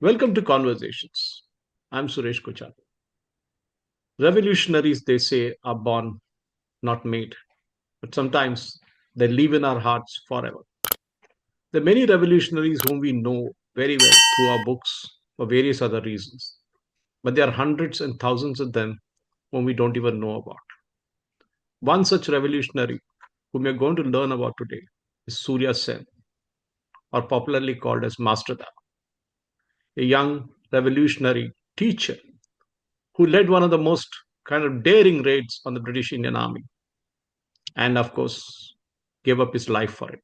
Welcome to Conversations. I'm Suresh Kochar. Revolutionaries, they say, are born, not made, but sometimes they live in our hearts forever. There are many revolutionaries whom we know very well through our books for various other reasons, but there are hundreds and thousands of them whom we don't even know about. One such revolutionary whom we are going to learn about today is Surya Sen, or popularly called as Master Da, a young revolutionary teacher who led one of the most kind of daring raids on the British Indian Army and, of course, gave up his life for it.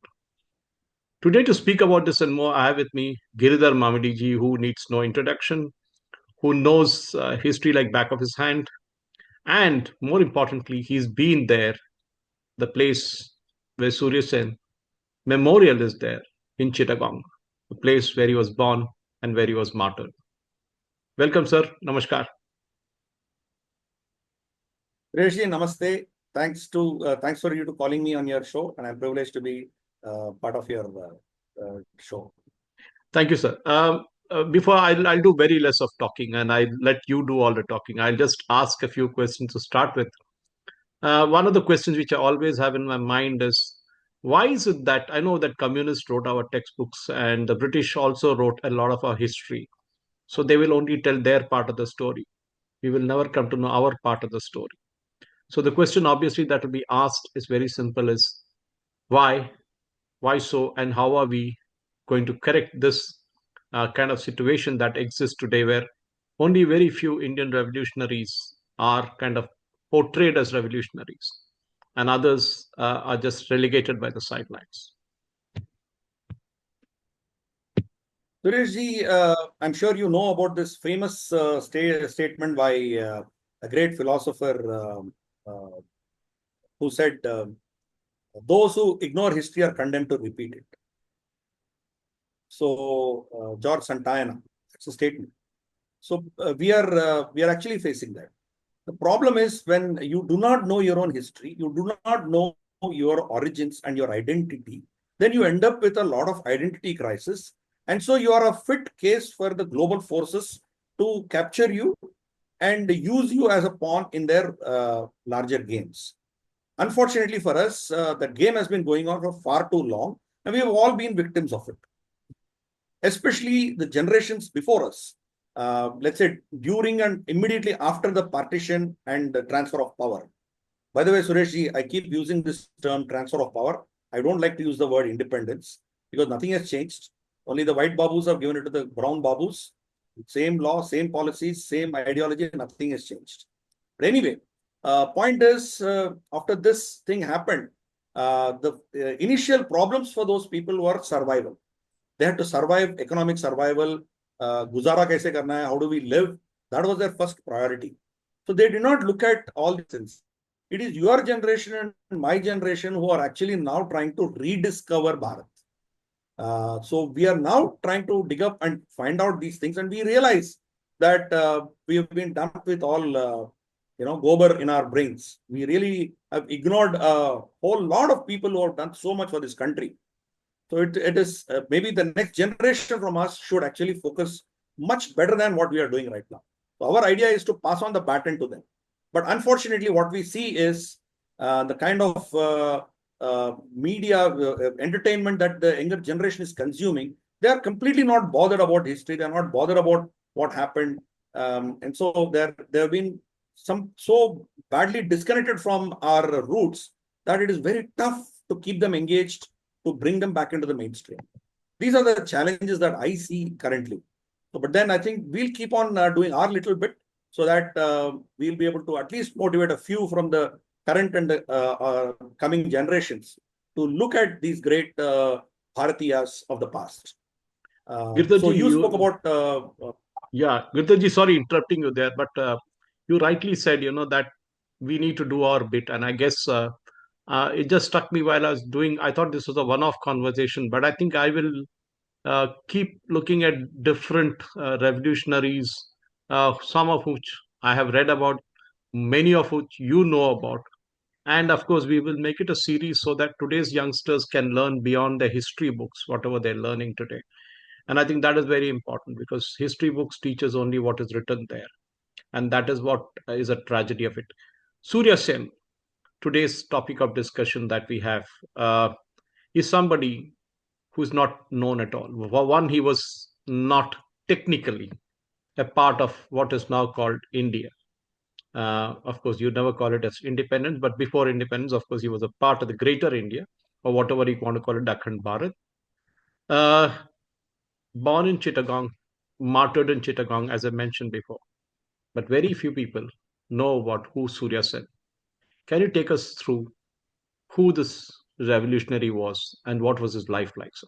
Today, to speak about this and more, I have with me Giridhar Mamidiji, who needs no introduction, who knows history like back of his hand, and more importantly, he's been there, the place where Surya Sen Memorial is there in Chittagong, the place where he was born and where he was martyred. Welcome, sir. Namaskar. Rishi, namaste. Thanks for you to calling me on your show, and I'm privileged to be part of your show. Thank you, sir. Before I'll do very less of talking and I'll let you do all the talking. I'll just ask a few questions to start with. One of the questions which I always have in my mind is why is it that I know that communists wrote our textbooks and the British also wrote a lot of our history. So they will only tell their part of the story. We will never come to know our part of the story. So the question obviously that will be asked is very simple is why why so, and how are we going to correct this kind of situation that exists today where only very few Indian revolutionaries are kind of portrayed as revolutionaries and others are just relegated by the sidelines. Sureshji, I'm sure you know about this famous statement by a great philosopher who said, "Those who ignore history are condemned to repeat it." So, George Santayana, that's a statement. So, we are actually facing that. The problem is when you do not know your own history, you do not know your origins and your identity, then you end up with a lot of identity crisis. And so you are a fit case for the global forces to capture you and use you as a pawn in their larger games. Unfortunately for us, that game has been going on for far too long, and we have all been victims of it, especially the generations before us. Let's say during and immediately after the partition and the transfer of power. By the way, Sureshji, I keep using this term transfer of power. I don't like to use the word independence because nothing has changed. Only the white babus have given it to the brown babus. Same law, same policies, same ideology, nothing has changed. But anyway, point is, after this thing happened, the initial problems for those people were survival. They had to survive, economic survival, guzara kaise karna hai, how do we live? That was their first priority. So they did not look at all these things. It is your generation and my generation who are actually now trying to rediscover Bharat. So we are now trying to dig up and find out these things, and we realize that we have been dumped with all gobar in our brains. We really have ignored a whole lot of people who have done so much for this country. So it is maybe the next generation from us should actually focus much better than what we are doing right now. So our idea is to pass on the baton to them. But unfortunately, what we see is the kind of media entertainment that the younger generation is consuming. They are completely not bothered about history. They are not bothered about what happened. And so there have been some so badly disconnected from our roots that it is very tough to keep them engaged, to bring them back into the mainstream. These are the challenges that I see currently. So, but then I think we'll keep on doing our little bit so that we'll be able to at least motivate a few from the current and the coming generations to look at these great Bharatiyas of the past. So you spoke about... Yeah, Girtaji, sorry interrupting you there, but you rightly said, that we need to do our bit. And I guess it just struck me while I was doing, I thought this was a one-off conversation, but I think I will keep looking at different revolutionaries, some of which I have read about, many of which you know about. And of course, we will make it a series so that today's youngsters can learn beyond the history books, whatever they're learning today. And I think that is very important because history books teach us only what is written there. And that is what is a tragedy of it. Surya Sen, today's topic of discussion that we have, is somebody who's not known at all. One, he was not technically a part of what is now called India. Of course, you never call it as independence, but before independence, of course, he was a part of the greater India, or whatever you want to call it, Dakhan Bharat. Uh, Born in Chittagong, martyred in Chittagong, as I mentioned before. But very few people know about who Surya Sen. Can you take us through who this revolutionary was and what was his life like, sir?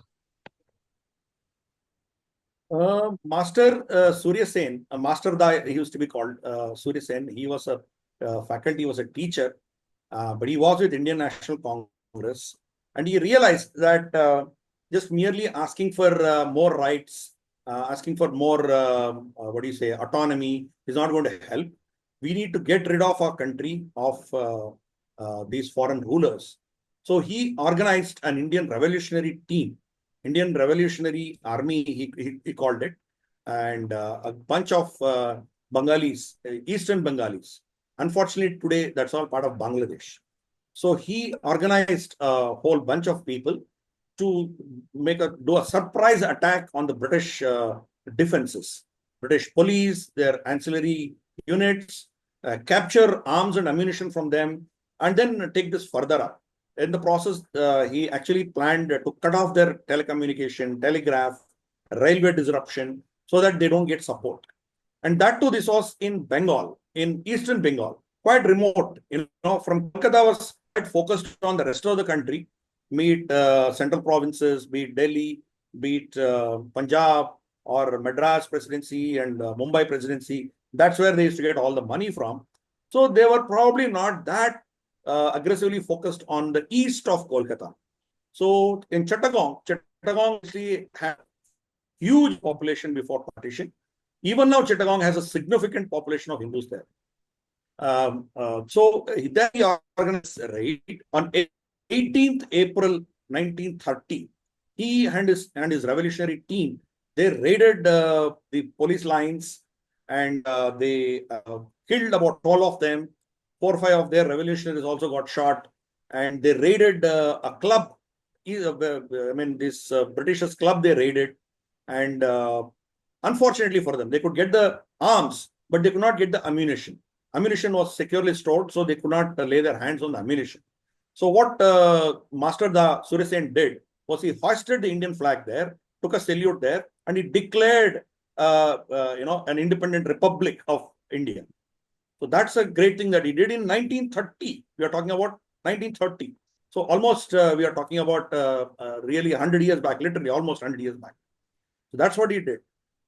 Master Surya Sen, Master Da, he used to be called Surya Sen. He was a faculty, he was a teacher, but he was with Indian National Congress. And he realized that just merely asking for more rights, asking for more, what do you say, autonomy is not going to help. We need to get rid of our country, of these foreign rulers. So he organized an Indian revolutionary team, Indian Revolutionary Army, he called it, and a bunch of Bengalis, Eastern Bengalis. Unfortunately, today that's all part of Bangladesh. So he organized a whole bunch of people to do a surprise attack on the British defenses, British police, their ancillary units, capture arms and ammunition from them, and then take this further up. In the process, he actually planned to cut off their telecommunication, telegraph, railway disruption, so that they don't get support. And that too, this was in Bengal, in Eastern Bengal, quite remote. From Kolkata was quite focused on the rest of the country, be it central provinces, be it Delhi, be it Punjab or Madras presidency and Mumbai presidency. That's where they used to get all the money from. So they were probably not that aggressively focused on the east of Kolkata. So in Chittagong actually had huge population before partition. Even now, Chittagong has a significant population of Hindus there. So then he organized a raid on 18th April 1930. He and his revolutionary team, they raided the police lines, and they killed about 12 of them. 4 or 5 of their revolutionaries also got shot, and they raided a club. I mean, this Britishers club they raided, and unfortunately for them, they could get the arms, but they could not get the ammunition. Ammunition was securely stored, so they could not lay their hands on the ammunition. So what Master Da Surya Sen did was he hoisted the Indian flag there, took a salute there, and he declared, an independent republic of India. So that's a great thing that he did in 1930. We are talking about 1930. So almost we are talking about really 100 years back, literally almost 100 years back. So that's what he did.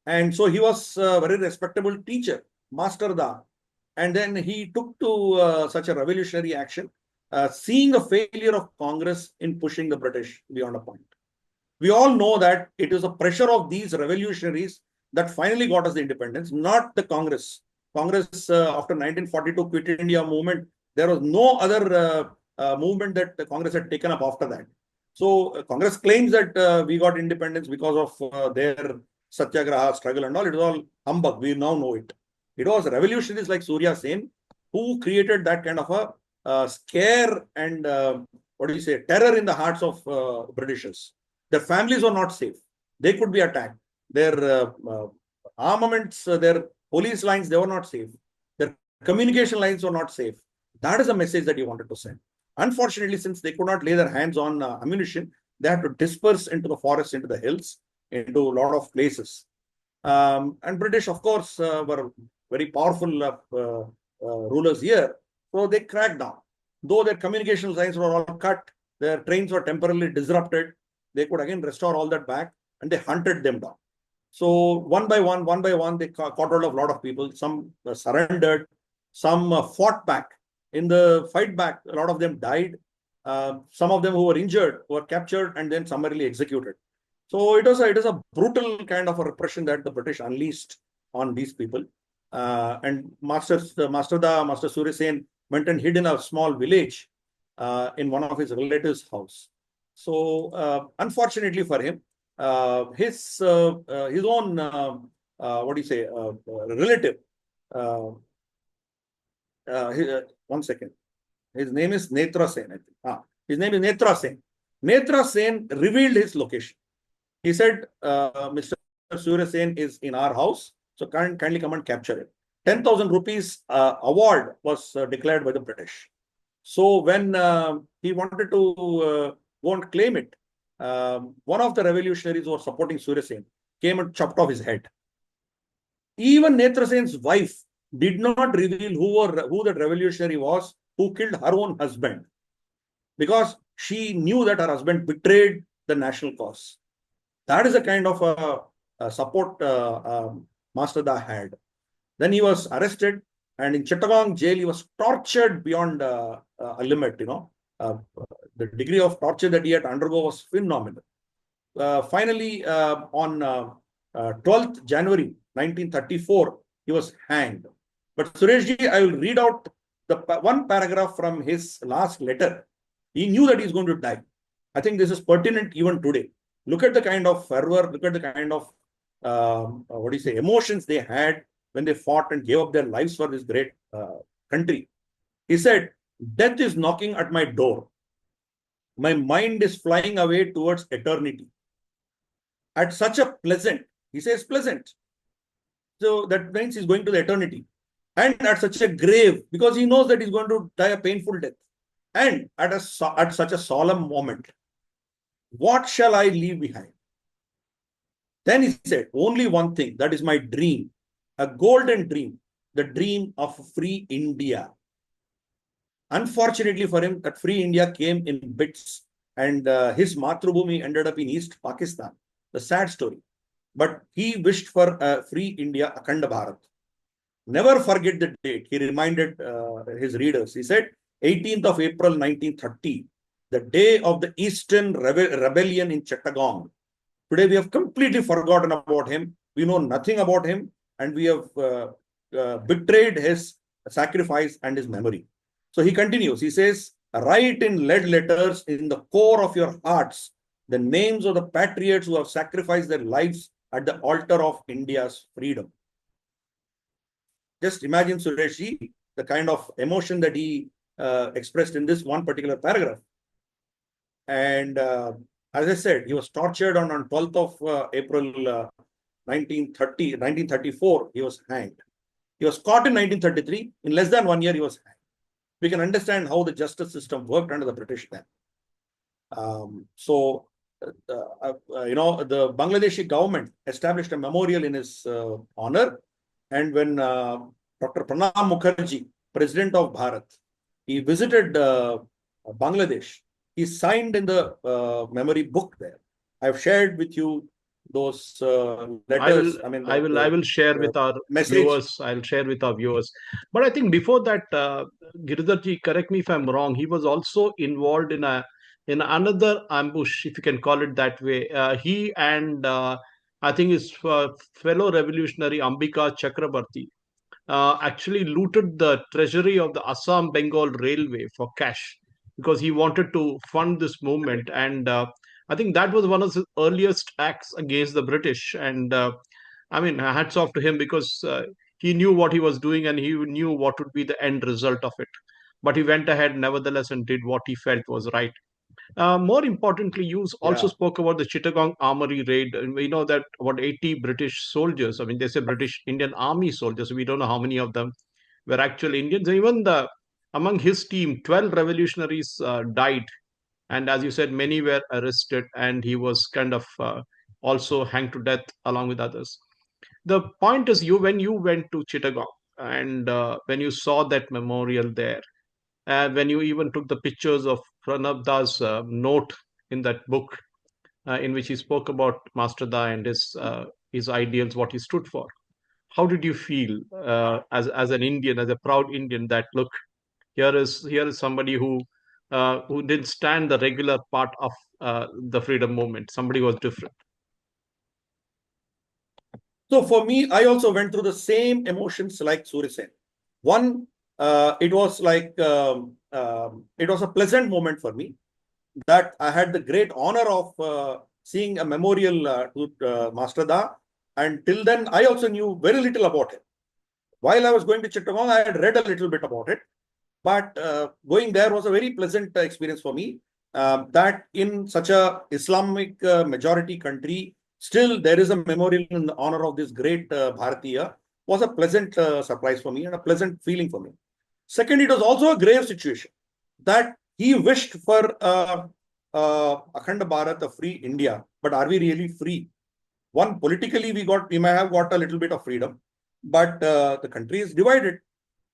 And so he was a very respectable teacher, Master Da. And then he took to such a revolutionary action, seeing the failure of Congress in pushing the British beyond a point. We all know that it is the pressure of these revolutionaries that finally got us the independence, not the Congress. Congress, after 1942 Quit India movement, there was no other movement that the Congress had taken up after that. So Congress claims that we got independence because of their satyagraha struggle and all. It was all humbug. We now know it. It was revolutionaries like Surya Sen who created that kind of a scare and terror in the hearts of Britishers. Their families were not safe. They could be attacked. Their armaments, their police lines, they were not safe. Their communication lines were not safe. That is a message that he wanted to send. Unfortunately, since they could not lay their hands on ammunition, they had to disperse into the forest, into the hills, into a lot of places. And British, of course, were very powerful rulers here. So they cracked down. Though their communication lines were all cut, their trains were temporarily disrupted, they could again restore all that back, and they hunted them down. So one by one, they caught hold of a lot of people. Some surrendered, some fought back. In the fight back, a lot of them died. Some of them who were injured were captured and then summarily executed. So it is a brutal kind of a repression that the British unleashed on these people. And Master Surya Sen went and hid in a small village in one of his relatives' house. So unfortunately for him, his own what do you say relative. Uh, One second. His name is Netra Sen, I think. His name is Netra Sen. Netra Sen revealed his location. He said, Mr. Surya Sen is in our house, so kindly come and capture it. 10,000 rupees award was declared by the British. So when he wanted to go and claim it, one of the revolutionaries who were supporting Surya Sen came and chopped off his head. Even Netra Sen's wife did not reveal who that revolutionary was who killed her own husband, because she knew that her husband betrayed the national cause. That is the kind of support Master Da had. Then he was arrested, and in Chittagong jail, he was tortured beyond a limit. The degree of torture that he had to undergo was phenomenal. Finally, on 12th January 1934, he was hanged. But Sureshji, I will read out the one paragraph from his last letter. He knew that he's going to die. I think this is pertinent even today. Look at the kind of fervor, look at the kind of what do you say, emotions they had when they fought and gave up their lives for this great country. He said, "Death is knocking at my door. My mind is flying away towards eternity. At such a pleasant," he says pleasant. So that means he's going to the eternity. And at such a grave, because he knows that he's going to die a painful death. And at such a solemn moment, what shall I leave behind? Then he said, only one thing, that is my dream, a golden dream, the dream of free India. Unfortunately for him, that free India came in bits, and his Matrubhumi ended up in East Pakistan. The sad story. But he wished for a free India, Akhanda Bharat. Never forget the date. He reminded his readers. He said, 18th of April 1930, the day of the Eastern Rebellion in Chittagong. Today, we have completely forgotten about him. We know nothing about him, and we have betrayed his sacrifice and his memory. So he continues. He says, write in lead letters in the core of your hearts the names of the patriots who have sacrificed their lives at the altar of India's freedom. Just imagine, Sureshji, the kind of emotion that he expressed in this one particular paragraph. And as I said, he was tortured on 12th of April 1934, he was hanged. He was caught in 1933. In less than 1 year, he was hanged. We can understand how the justice system worked under the British then. The Bangladeshi government established a memorial in his honor. And when Dr. Pranab Mukherjee, president of Bharat, he visited Bangladesh, he signed in the memory book there. I've shared with you those letters. I will share with our message. viewers. I'll share with our viewers. But I think before that, Giridharji, correct me if I'm wrong. He was also involved in another ambush, if you can call it that way. He and I think his fellow revolutionary Ambika Chakrabarti actually looted the treasury of the Assam Bengal Railway for cash because he wanted to fund this movement. And I think that was one of his earliest acts against the British. And I mean, hats off to him because he knew what he was doing and he knew what would be the end result of it. But he went ahead nevertheless and did what he felt was right. More importantly, you also Yeah. spoke about the Chittagong Armory raid. And we know that about 80 British soldiers, I mean, they say British Indian Army soldiers, we don't know how many of them were actual Indians. Even among his team, 12 revolutionaries died. And as you said, many were arrested, and he was kind of also hanged to death along with others. The point is, when you went to Chittagong and when you saw that memorial there, when you even took the pictures of Pranab Das' note in that book, in which he spoke about Master Da and his ideals, what he stood for. How did you feel as an Indian, as a proud Indian, that look, here is somebody who didn't stand the regular part of the freedom movement. Somebody was different. So for me, I also went through the same emotions like Surya Sen. One, it was a pleasant moment for me that I had the great honor of seeing a memorial to Master Da. And till then, I also knew very little about him. While I was going to Chittagong, I had read a little bit about it. But going there was a very pleasant experience for me. That in such a Islamic majority country, still there is a memorial in honor of this great Bharatiya was a pleasant surprise for me and a pleasant feeling for me. Second, it was also a grave situation that he wished for Akhanda Bharat, a free India. But are we really free? One, politically, we may have got a little bit of freedom, but the country is divided.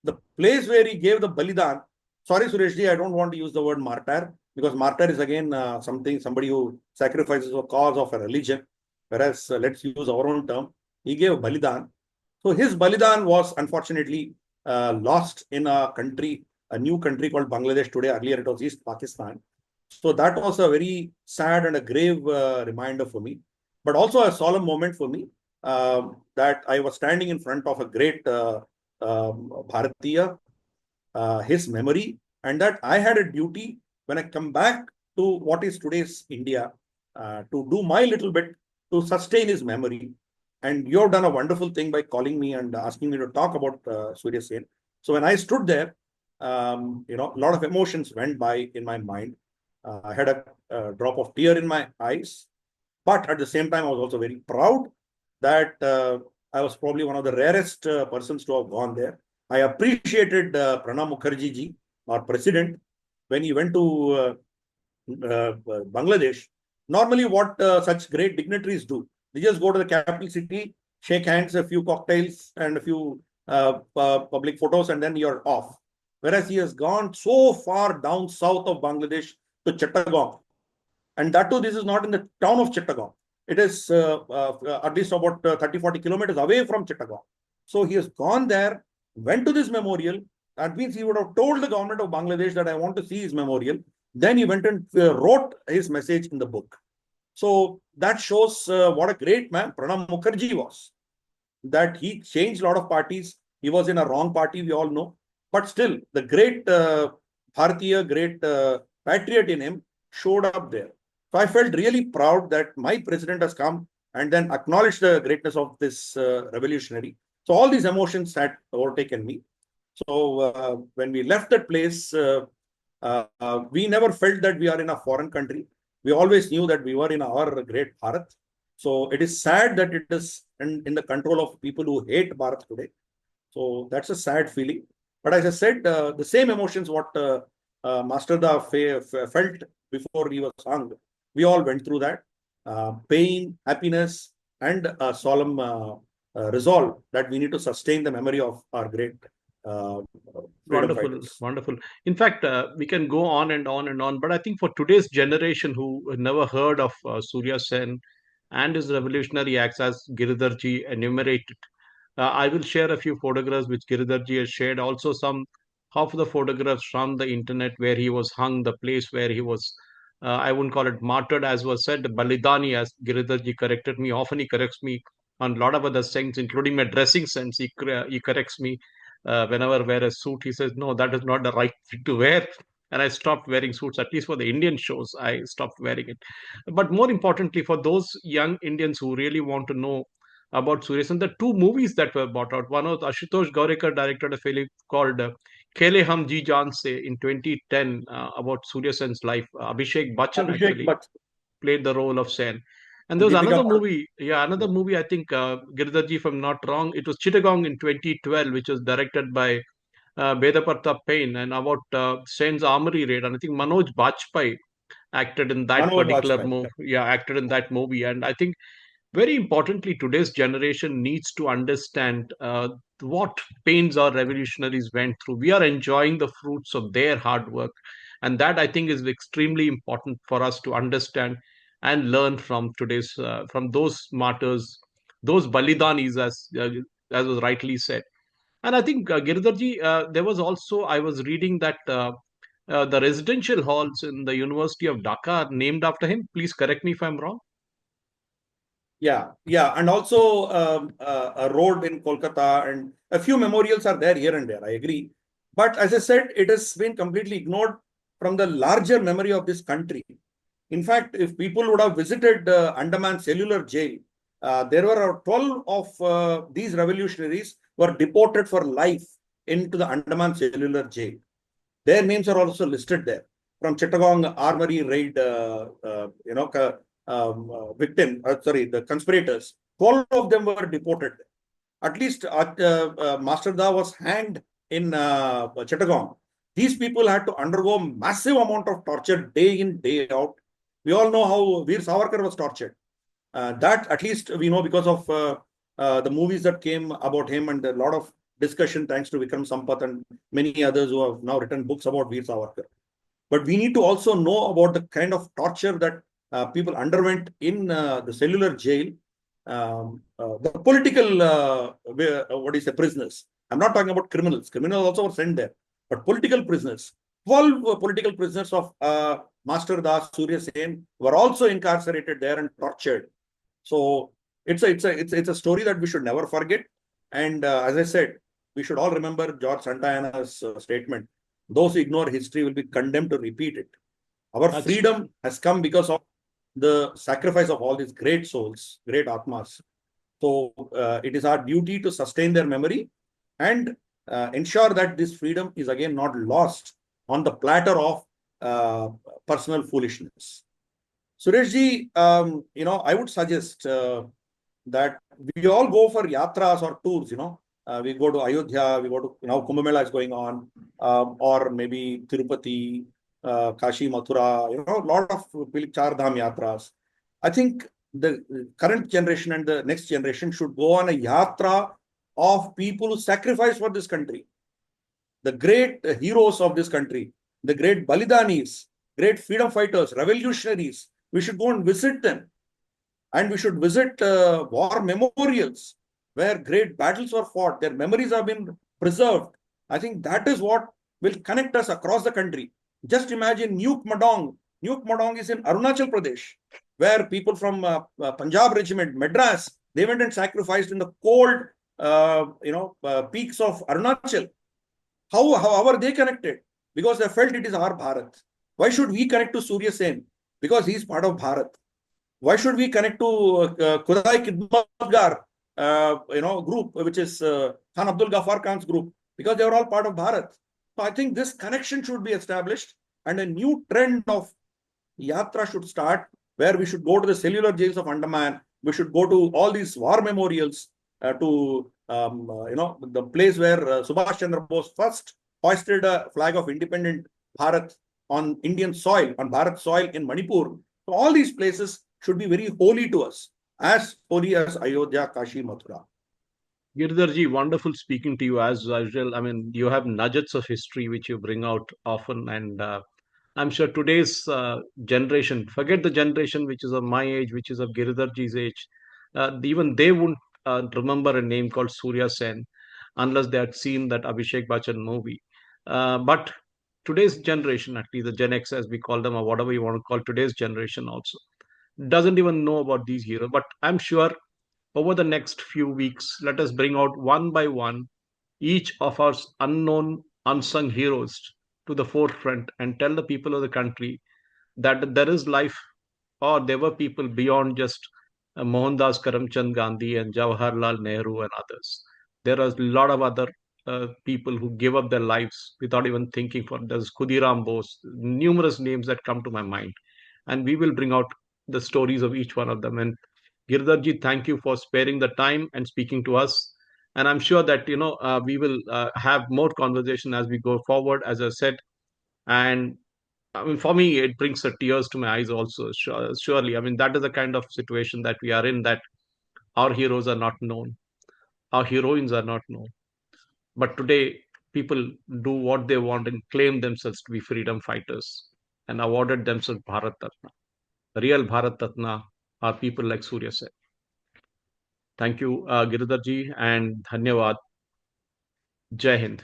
The place where he gave the Balidan, sorry, Sureshji, I don't want to use the word martyr because martyr is again somebody who sacrifices a cause of a religion, whereas let's use our own term. He gave Balidan. So his Balidan was unfortunately lost in a country, a new country called Bangladesh today. Earlier it was East Pakistan. So that was a very sad and a grave reminder for me, but also a solemn moment for me that I was standing in front of a great Bharatiya, his memory, and that I had a duty when I come back to what is today's India to do my little bit to sustain his memory. And you have done a wonderful thing by calling me and asking me to talk about Surya Sen. So when I stood there, a lot of emotions went by in my mind. I had a drop of tear in my eyes, but at the same time, I was also very proud that I was probably one of the rarest persons to have gone there. I appreciated Pranab Mukherjee ji, our president, when he went to Bangladesh. Normally, what such great dignitaries do, they just go to the capital city, shake hands, a few cocktails, and a few public photos, and then you're off. Whereas he has gone so far down south of Bangladesh to Chittagong, and that too, this is not in the town of Chittagong. It is at least about 30, 40 kilometers away from Chittagong. So he has gone there, went to this memorial. That means he would have told the government of Bangladesh that I want to see his memorial. Then he went and wrote his message in the book. So that shows what a great man Pranab Mukherjee was. That he changed a lot of parties. He was in a wrong party, we all know. But still, the great Bharatiya, great patriot in him showed up there. So I felt really proud that my president has come and then acknowledged the greatness of this revolutionary. So all these emotions had overtaken me. So when we left that place, we never felt that we are in a foreign country. We always knew that we were in our great Bharat. So it is sad that it is in the control of people who hate Bharat today. So that's a sad feeling. But as I said, the same emotions what Master Da felt before he was hung, we all went through that. Pain, happiness, and a solemn resolve that we need to sustain the memory of our great uh, freedom Wonderful, fighters. wonderful. In fact, we can go on and on and on, but I think for today's generation who never heard of Surya Sen and his revolutionary acts, as Giridharji enumerated, I will share a few photographs which Giridharji has shared. Also, some of the photographs from the internet where he was hung, the place where he was, I wouldn't call it martyred, as was said, Balidani, as Giridharji corrected me. Often he corrects me on a lot of other things, including my dressing sense. He corrects me whenever I wear a suit. He says, no, that is not the right thing to wear. And I stopped wearing suits, at least for the Indian shows. I stopped wearing it. But more importantly, for those young Indians who really want to know about Surya Sen, the two movies that were brought out. One was Ashutosh Gaurikar directed a film called Kele Hum Ji Jaan Se in 2010 about Surya Sen's life. Abhishek Bachchan Abhishek actually Bach played the role of Sen. And and there was Deepika another Padukone. movie, yeah, another movie, I think, Girdharji, if I'm not wrong, it was Chittagong in 2012, which was directed by Beda Pratap Payne and about Sen's armory raid. And I think Manoj Bajpayee acted in that Manoj particular Bajpayee. movie. Yeah, acted in that movie. And I think very importantly, today's generation needs to understand what pains our revolutionaries went through. We are enjoying the fruits of their hard work. And that I think is extremely important for us to understand and learn from from those martyrs, those balidanis, as was rightly said. And I think, Girdharji, there was also, I was reading that the residential halls in the University of Dhaka are named after him. Please correct me if I'm wrong. Yeah, yeah, and also a road in Kolkata and a few memorials are there here and there. I agree, but as I said, it has been completely ignored from the larger memory of this country. In fact, if people would have visited Andaman Cellular Jail, there were 12 of these revolutionaries were deported for life into the Andaman Cellular Jail. Their names are also listed there. From Chittagong Armory raid, the conspirators, 12 of them were deported. At least Master Da was hanged in Chittagong. These people had to undergo massive amount of torture day in, day out. We all know how Veer Savarkar was tortured. That at least we know because of the movies that came about him and a lot of discussion thanks to Vikram Sampath and many others who have now written books about Veer Savarkar. But we need to also know about the kind of torture that people underwent in the cellular jail. The political, what is the prisoners? I'm not talking about criminals. Criminals also were sent there, but political prisoners. 12 political prisoners of Master Das Surya Sen were also incarcerated there and tortured. So it's a story that we should never forget. And as I said, we should all remember George Santayana's statement: "Those who ignore history will be condemned to repeat it." Our That's true. freedom has come because of the sacrifice of all these great souls, great atmas. So it is our duty to sustain their memory and ensure that this freedom is again not lost on the platter of uh, personal foolishness. Sureshji, I would suggest that we all go for yatras or tours. We go to Ayodhya, we go to Kumbh Mela is going on, or maybe Tirupati, Kashi, Mathura. A lot of Char Dham yatras. I think the current generation and the next generation should go on a yatra of people who sacrifice for this country, the great heroes of this country, the great Balidanis, great freedom fighters, revolutionaries. We should go and visit them. And we should visit war memorials where great battles were fought. Their memories have been preserved. I think that is what will connect us across the country. Just imagine Nuke Madong. Nuke Madong is in Arunachal Pradesh, where people from Punjab Regiment, Madras, they went and sacrificed in the cold, peaks of Arunachal. How are they connected? Because they felt it is our Bharat. Why should we connect to Surya Sen? Because he is part of Bharat. Why should we connect to Khudai Khidmatgar, group, which is Khan Abdul Ghaffar Khan's group? Because they are all part of Bharat. So I think this connection should be established, and a new trend of yatra should start, where we should go to the cellular jails of Andaman. We should go to all these war memorials, the place where Subhash Chandra Bose first hoisted a flag of independent Bharat on Indian soil, on Bharat soil in Manipur. So all these places should be very holy to us, as holy as Ayodhya, Kashi, Mathura. Girdharji, wonderful speaking to you as usual. I mean, you have nuggets of history which you bring out often, and I'm sure today's generation, forget the generation which is of my age, which is of Girdharji's age, even they wouldn't remember a name called Surya Sen unless they had seen that Abhishek Bachchan movie. But today's generation, at least the Gen X as we call them, or whatever you want to call today's generation also, doesn't even know about these heroes. But I'm sure over the next few weeks, let us bring out one by one each of our unknown, unsung heroes to the forefront and tell the people of the country that there is life, or there were people beyond just Mohandas Karamchand Gandhi and Jawaharlal Nehru and others. There are a lot of other people who give up their lives without even thinking for it. There's Khudiram Bose, numerous names that come to my mind. And we will bring out the stories of each one of them. And Girdharji, thank you for sparing the time and speaking to us. And I'm sure that we will have more conversation as we go forward, as I said. And I mean, for me, it brings the tears to my eyes also. Surely, I mean, that is the kind of situation that we are in. That our heroes are not known, our heroines are not known. But today, people do what they want and claim themselves to be freedom fighters and awarded themselves Bharat Ratna. Real Bharat Ratna are people like Surya said. Thank you, Giridharji, and Dhanyavad. Jai Hind.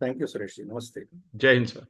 Thank you, Suresh. Namaste. Jai Hind, sir.